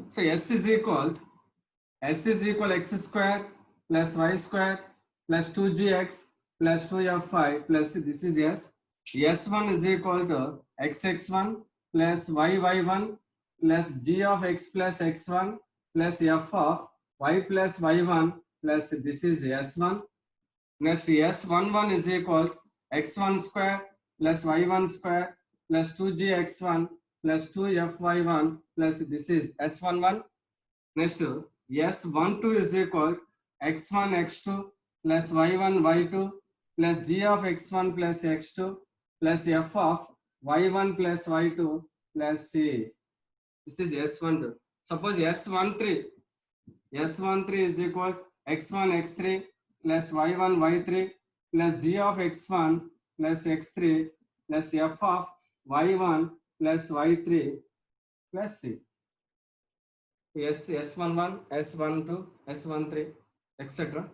So S is equal x square plus y square plus 2gx plus 2f5 plus this is S. S1 is equal to xx1 plus yy1 plus g of x plus x1 plus f of y plus y1 plus this is S1. Next S11 is equal x1 square plus y1 square plus 2gx1 plus 2fy1 plus this is S11. Next S12 is equal x1 x2 plus y1 y2 plus g of x1 plus x2 plus f of y1 plus y2 plus c. This is S12. Suppose S13 is equal x1 x3 plus y1 y3 plus g of x1 plus x3 plus f of y1 plus y3 plus c. S11, S12, S13, etc.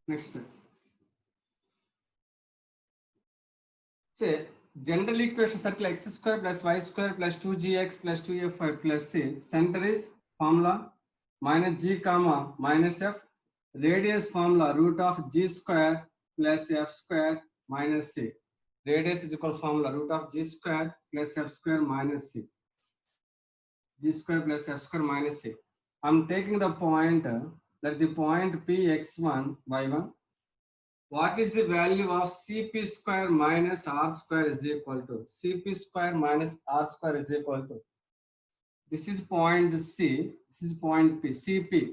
Next. Say general equation circle x square plus y square plus 2gx plus 2f5 plus c. Center is formula minus g comma minus f. Radius formula root of g square plus f square minus c. Radius is equal formula root of g square plus f square minus c. G square plus f square minus c. I'm taking the point, let the point p x1 y1. What is the value of Cp square minus R square is equal to? Cp square minus R square is equal to. This is point C, this is point P, Cp.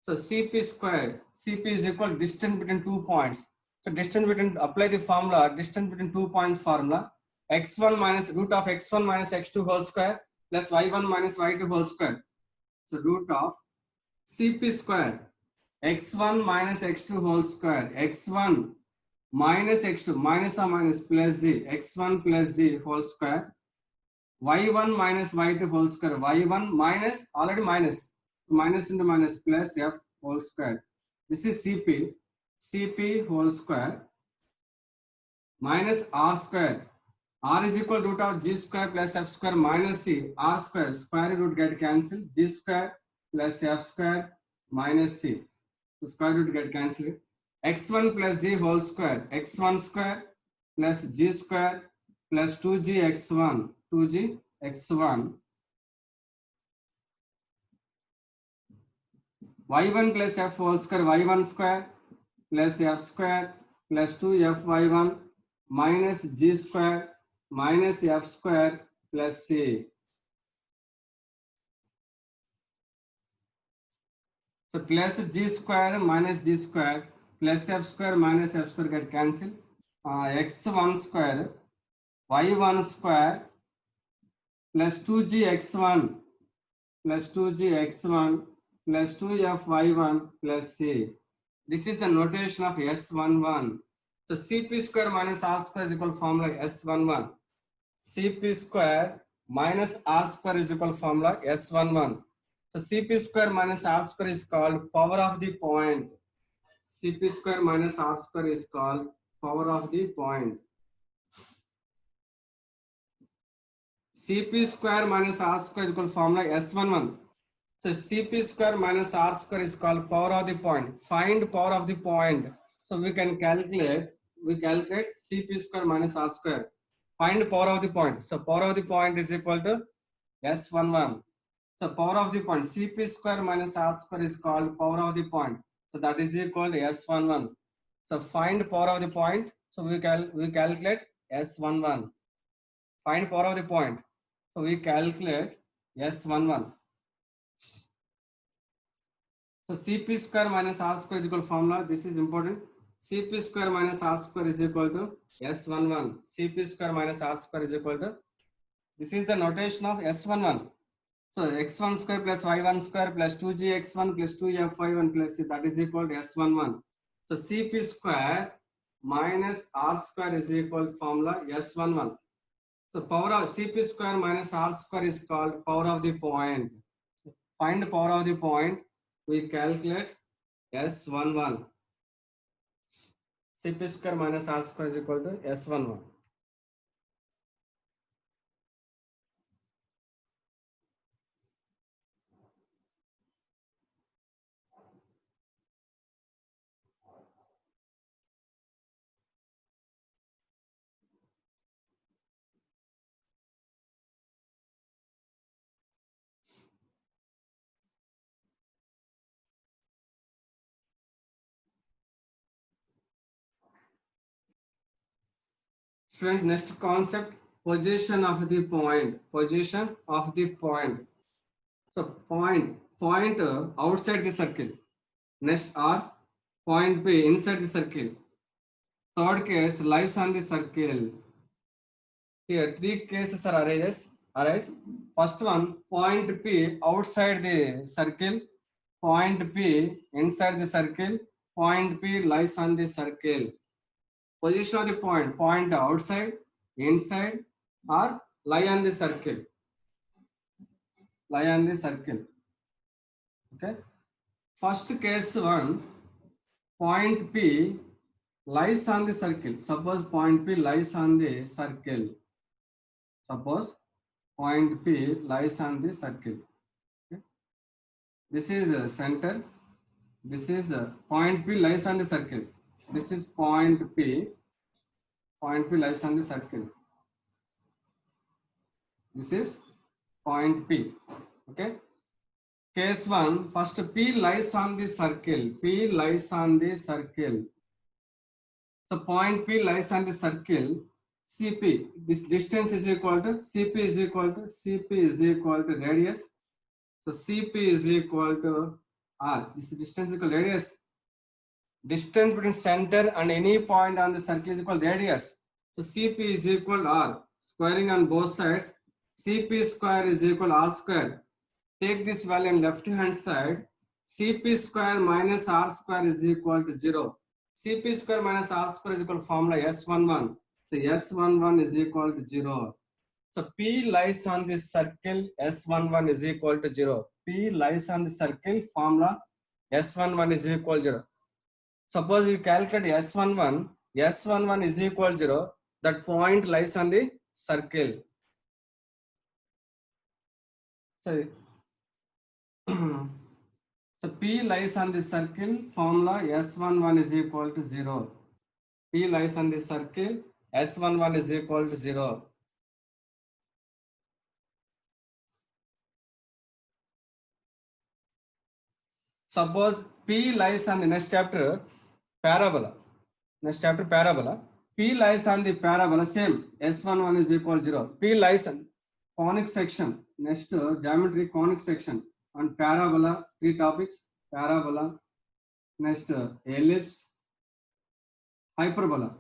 So Cp square, Cp is equal to distance between 2 points. So distance between, apply the formula, distance between 2 points formula, x1 minus root of x1 minus x2 whole square plus y1 minus y2 whole square. So root of Cp square x1 minus x2 whole square, x1 minus x2 minus or minus plus z, x1 plus z whole square, y1 minus y2 whole square, y1 minus already minus into minus plus f whole square. This is Cp whole square minus r square. R is equal to root of g square plus f square minus c. R square root get cancelled. G square plus f square minus c. So square root get cancelled. X1 plus g whole square. X1 square plus g square plus 2gx1. 2gx1. Y1 plus f whole square. Y1 square plus f square plus 2fy1 minus g square minus f square plus c. So plus g square minus g square plus f square minus f square get cancelled. X1 square y1 square plus 2gx1 plus 2gx1 plus 2fy1 plus c. This is the notation of S11. So Cp square minus R square is equal to formula S11. Cp square minus R square is equal to formula S11. So Cp square minus R square is called power of the point. Cp square minus R square is called power of the point. Cp square minus R square is equal to formula S11. So Cp square minus R square is called power of the point. Find power of the point. So we can calculate Cp square minus R square. Find power of the point. So power of the point is equal to S11. So power of the point Cp square minus R square is called power of the point. So that is equal to S11. So find power of the point. So we calculate S11. Find power of the point. So we calculate S11. So Cp square minus R square is equal to formula. This is important. Cp square minus R square is equal to S11. Cp square minus R square is equal to. This is the notation of S11. So x1 square plus y1 square plus 2gx1 plus 2f y1 plus c, that is equal to s11. So cp square minus r square is equal to formula s11. So power of cp square minus r square is called power of the point. Find the power of the point. We calculate s11. Cp square minus r square is equal to s11. Students, next concept, position of the point. Position of the point. So point outside the circle. Next R, point P inside the circle. Third case lies on the circle. Here three cases are arise. First one, point P outside the circle. Point P inside the circle. Point P lies on the circle. Position of the point outside, inside, or lie on the circle. Lie on the circle. Okay. First case one, point P lies on the circle. Suppose point P lies on the circle. Suppose point P lies on the circle. Okay. This is a center. This is a point P lies on the circle. This is point P. Point P lies on the circle. This is point P. Okay. Case 1, first P lies on the circle. P lies on the circle. So point P lies on the circle. CP, this distance is equal to CP is equal to radius. So CP is equal to R. This distance is equal to radius. Distance between center and any point on the circle is equal to radius. So CP is equal to R. Squaring on both sides. CP square is equal to R square. Take this value on left hand side. Cp square minus r square is equal to 0. Cp square minus r square is equal to formula S11. So S11 is equal to 0. So P lies on the circle, S11 is equal to 0. P lies on the circle, formula S11 is equal to 0. Suppose you calculate S11, S11 is equal to 0. That point lies on the circle. So P lies on the circle, formula S11 is equal to 0. P lies on the circle, S11 is equal to 0. Suppose P lies on the next chapter, parabola. Next chapter, parabola. P lies on the parabola, same, S11 is equal to 0. P lies on conic section. Next, geometry conic section. On parabola, three topics, parabola. Next, ellipse, hyperbola.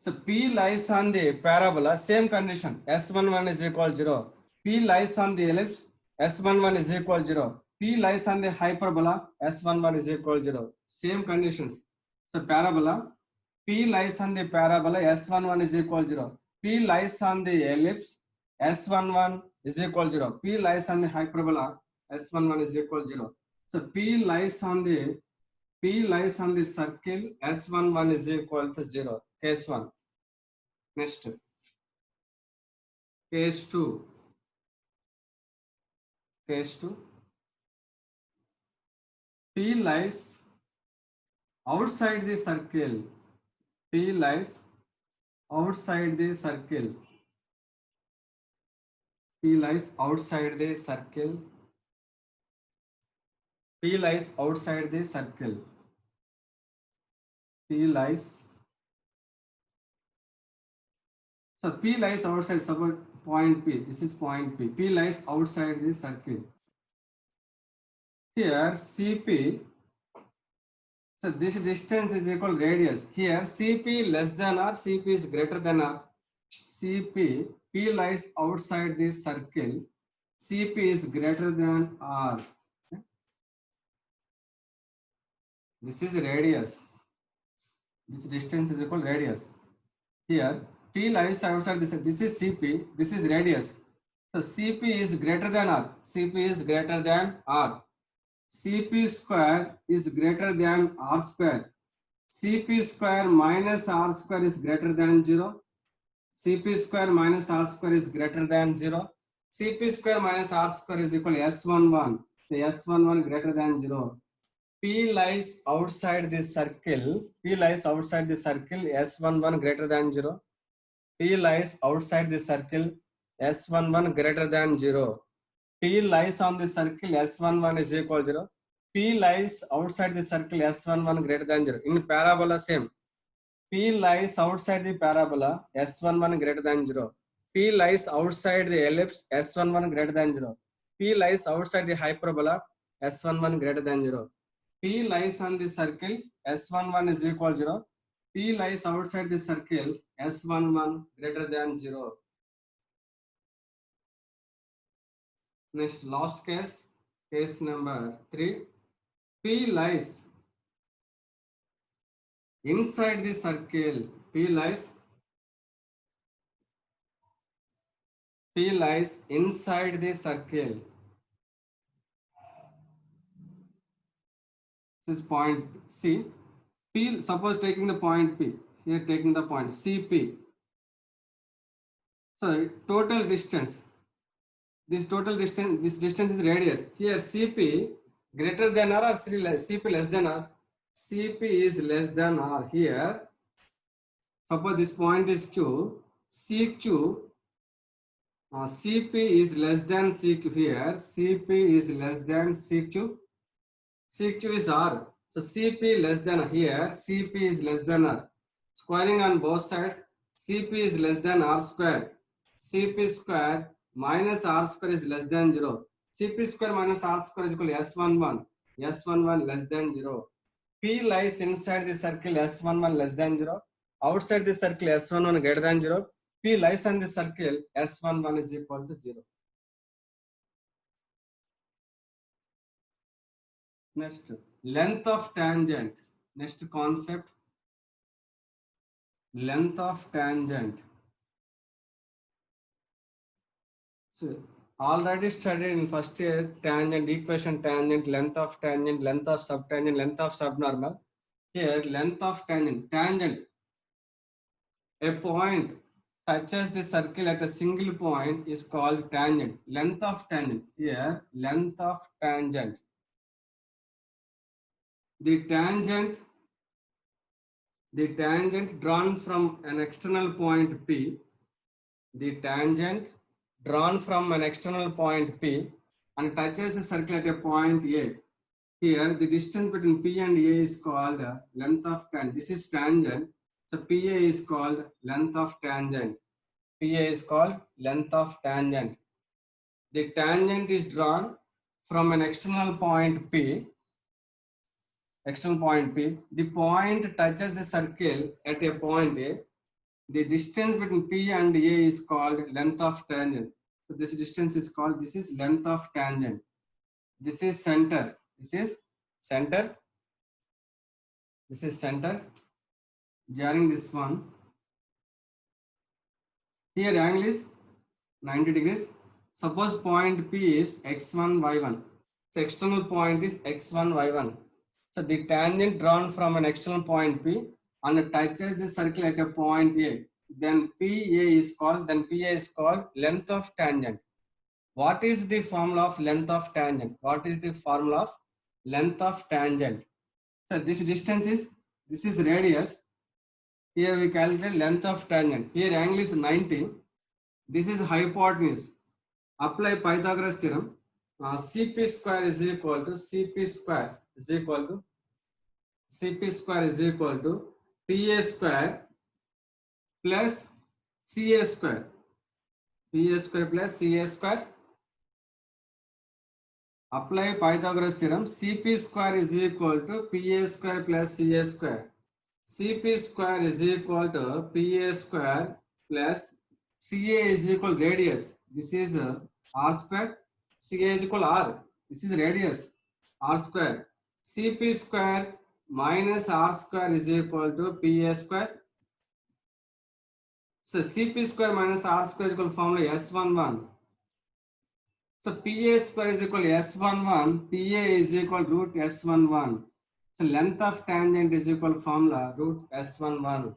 So P lies on the parabola, same condition, S11 is equal to 0. P lies on the ellipse, S11 is equal to 0. P lies on the hyperbola, S11 is equal to 0. Same conditions. So parabola, P lies on the parabola, S11 is equal to 0. P lies on the ellipse, S11 is equal to 0. P lies on the hyperbola, S11 is equal to 0. So P lies on the circle, S11 is equal to 0. Case 1. Next. Case 2. Case 2. P lies outside the circle. P lies outside the circle. P lies outside the circle. P lies outside the circle. P lies. So P lies outside, suppose point P. This is point P. P lies outside the circle. Here CP. So this distance is equal to radius. Here CP less than R, CP is greater than R. CP P lies outside this circle, CP is greater than R. This is radius. This distance is equal radius. Here, P lies outside this. This is CP. This is radius. So CP is greater than R. CP is greater than R. CP square is greater than R square. CP square minus R square is greater than 0. CP square minus R square is greater than 0. CP square minus R square is equal to S11. So S11 greater than 0. P lies outside this circle. P lies outside the circle. S11 greater than 0. P lies outside the circle. S11 greater than 0. P lies on the circle. S11 is equal to 0. P lies outside the circle. S11 greater than 0. In parabola, same. P lies outside the parabola. S11 greater than 0. P lies outside the ellipse. S11 greater than 0. P lies outside the hyperbola. S11 greater than 0. P lies on the circle. S11 is equal to 0. P lies outside the circle. S11 greater than 0. Next, last case. Case number 3. P lies inside the circle. P lies inside the circle. This is point C. P, suppose taking the point P. Here taking the point CP. So total distance. This distance is radius. Here CP greater than R or CP less than R? CP is less than R. Here, suppose this point is Q. CQ. CP is less than CQ here. CP is less than CQ. CQ is R. So CP less than here. CP is less than R. Squaring on both sides. CP is less than R square. CP square minus R square is less than 0. CP square minus R square is equal to S11. S11 less than 0. P lies inside the circle. S11 less than 0. Outside the circle. S11 greater than 0. P lies on the circle. S11 is equal to 0. Next, length of tangent. Next concept, length of tangent. So already studied in first year tangent, equation tangent, length of tangent, length of subtangent, length of subnormal. Here length of tangent. Tangent. A point touches the circle at a single point is called tangent. Length of tangent. Here length of tangent. The tangent drawn from an external point P, the tangent drawn from an external point P and touches the circle at a point A. Here, the distance between P and A is called length of tangent. This is tangent. So PA is called length of tangent. PA is called length of tangent. The tangent is drawn from an external point P. The point touches the circle at a point A. The distance between P and A is called length of tangent. So this distance is called, this is length of tangent. This is center. This is center. This is center. Joining this one. Here angle is 90 degrees. Suppose point P is x1, y1. So external point is x1, y1. So the tangent drawn from an external point P and touches the circle at a point A. Then PA is called length of tangent. What is the formula of length of tangent? What is the formula of length of tangent? So this distance is, this is radius. Here we calculate length of tangent. Here angle is 90. This is hypotenuse. Apply Pythagoras theorem. CP square is equal to PA square plus CA square. PA square plus CA square. Apply Pythagoras theorem. CP square is equal to PA square plus CA square. CP square is equal to PA square plus CA is equal radius. This is R square. CA is equal R. This is radius. R square. CP square minus R square is equal to PA square. So CP square minus R square is equal to formula S11. So PA square is equal to S11. PA is equal to root S11. So length of tangent is equal to formula root S11.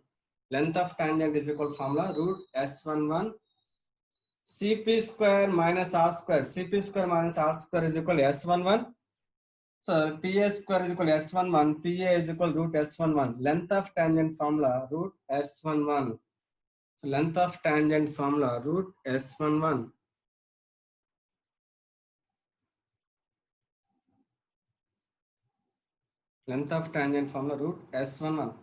Length of tangent is equal to formula root S11. CP square minus R square. CP square minus R square is equal to S11. So PA square is equal to S11. PA is equal to root S11. Length of tangent formula root S11. So length of tangent formula root S11. Length of tangent formula root S11.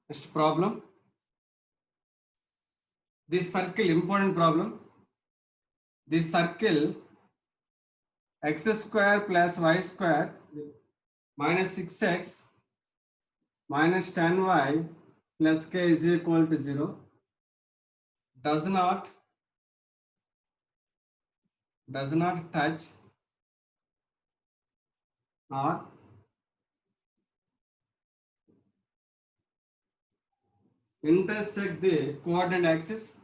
Next problem. This circle, important problem. This circle x square plus y square minus 6x minus 10y plus k is equal to 0 does not touch or intersect the coordinate axis.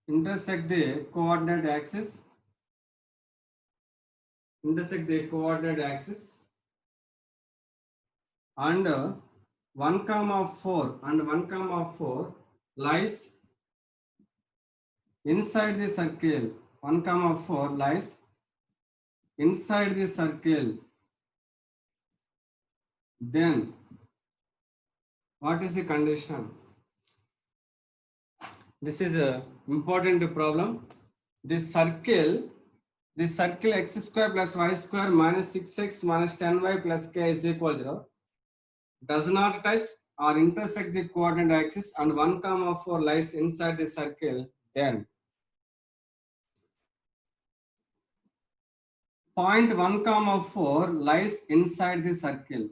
Intersect the coordinate axis. Intersect the coordinate axis. And 1, 4 and 1, 4 lies inside the circle. 1, 4 lies inside the circle. Then what is the condition? This is a important problem. This circle x square plus y square minus 6x minus 10y plus k is equal to 0 does not touch or intersect the coordinate axis, and 1, 4 lies inside the circle. Then point 1, 4 lies inside the circle.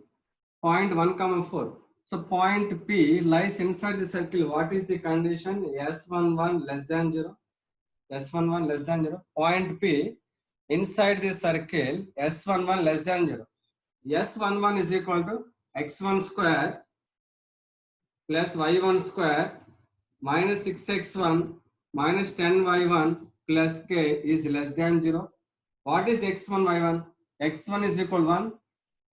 Point 1, 4. So point P lies inside the circle. What is the condition? S11 less than 0. S11 less than 0. Point P inside the circle. S11 less than 0. S11 is equal to x1 square plus y1 square minus 6x1 minus 10y1 plus k is less than 0. What is x1, y1? x1 is equal to 1.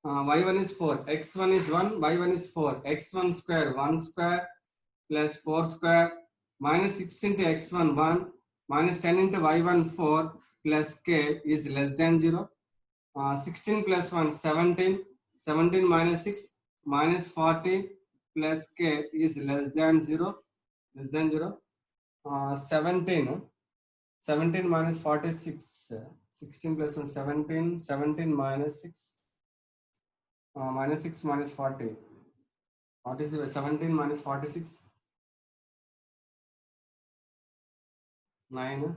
Y1 is 4. x1 is 1. Y1 is 4. x1 square 1 square plus 4 square minus 6 into x1 1 minus 10 into y1 4 plus k is less than 0. 16 plus 1 17. 17 minus 6 minus 40 plus k is less than 0. Less than 0. 17. 17 minus 46. 16 plus 1 17. 17 minus 6. Minus 6 minus 40. What is the 17 minus 46? 9.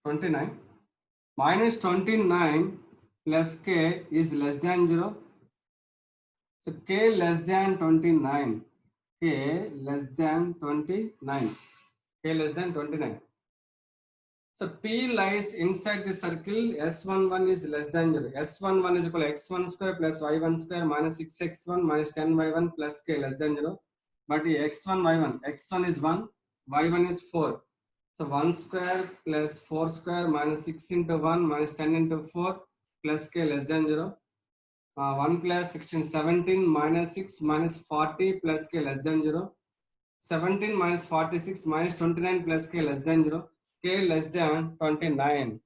29. Minus 29 plus k is less than 0. So k less than 29. K less than 29. K less than 29. So P lies inside the circle. S11 is less than 0. S11 is equal to x1 square plus y1 square minus 6x1 minus 10y1 plus k less than 0. But x1, y1. x1 is 1. Y1 is 4. So 1 square plus 4 square minus 6 into 1 minus 10 into 4 plus k less than 0. 1 plus 16, 17 minus 6 minus 40 plus k less than 0. 17 minus 46 minus 29 plus k less than 0. K less than 29.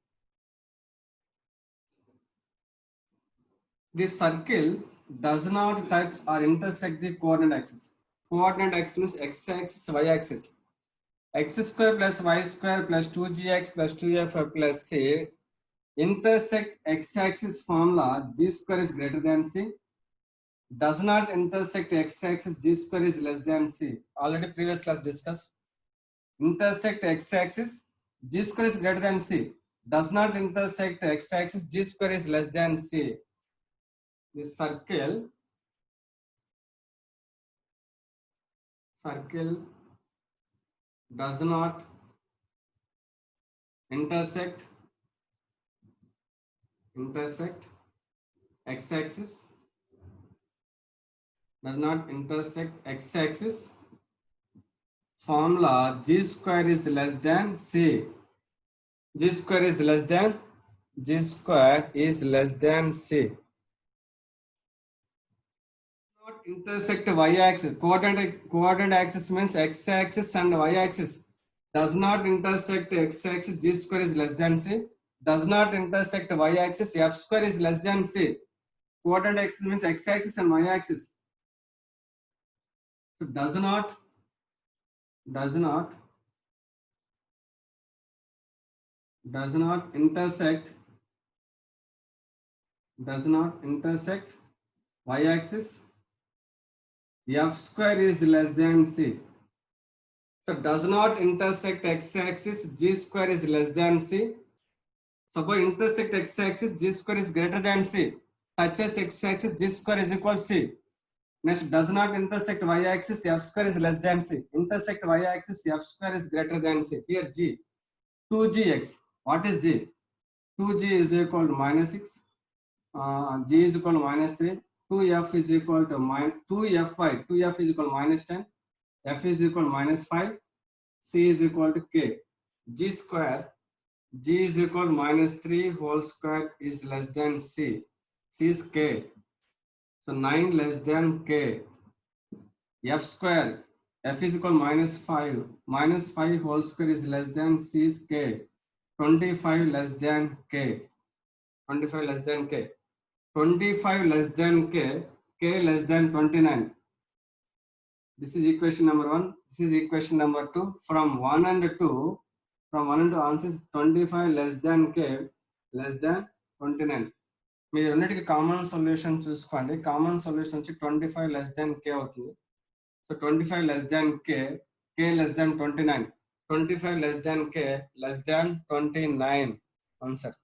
This circle does not touch or intersect the coordinate axis. Coordinate axis means x axis, y axis. X square plus y square plus 2gx plus 2f plus c intersect x-axis formula, g square is greater than c. Does not intersect x-axis, g square is less than c. Already previous class discussed. Intersect x-axis, g square is greater than c. Does not intersect x-axis, g square is less than c. This circle does not intersect x-axis, does not intersect x-axis. Formula g square is less than c. G square is less than c. Not intersect y-axis. Coordinate axis means x-axis and y-axis. Does not intersect x-axis, g square is less than c. Does not intersect y-axis, f square is less than c. Coordinate axis means x-axis and y-axis. So does not intersect y-axis, f square is less than c. So does not intersect x-axis, g square is less than c. Suppose intersect x-axis, g square is greater than c. Touches x-axis, g square is equal to c. Next, does not intersect y-axis, f square is less than c. Intersect y-axis, f square is greater than c. Here g, 2gx. What is g? 2g is equal to minus 6. G is equal to minus 3. 2f is equal to minus 2f5. 2f is equal to minus 10. F is equal to minus 5. C is equal to k. G square. G is equal to minus 3 whole square is less than c. C is k. So 9 less than k. F square. F is equal to minus 5. Minus 5 whole square is less than c is k. 25 less than k. 25 less than k. 25 less than k. K less than 29. This is equation number 1. This is equation number 2. From 1 and 2, answers 25 less than k less than 29. మీరు రెండింటికి common solution చూసుకోండి. Common solution వచ్చి 25 less than k అవుతుంది. So 25 less than k, k less than 29. 25 less than k less than 29 answer.